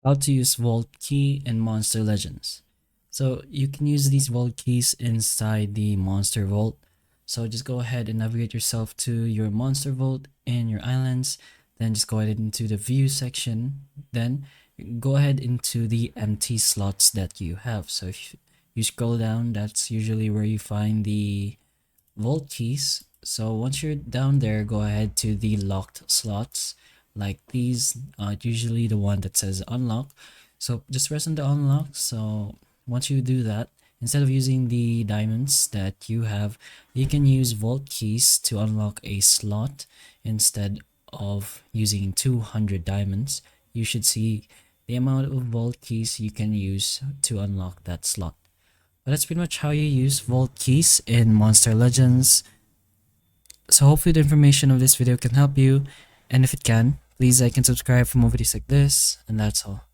How to use Vault Key in Monster Legends. So you can use these Vault Keys inside the Monster Vault. So just go ahead and navigate yourself to your Monster Vault in your islands. Then just go ahead into the View section. Then go ahead into the empty slots that you have. So if you scroll down, that's usually where you find the Vault Keys. So once you're down there, go ahead to the locked slots like these. Usually the one that says unlock. So just press on the unlock. So once you do that, instead of using the diamonds that you have, you can use Vault Keys to unlock a slot instead of using 200 diamonds. You should see the amount of Vault Keys you can use to unlock that slot. But that's pretty much how you use Vault Keys in Monster Legends. So hopefully the information of this video can help you, and if it can, please like and subscribe for more videos like this, and that's all.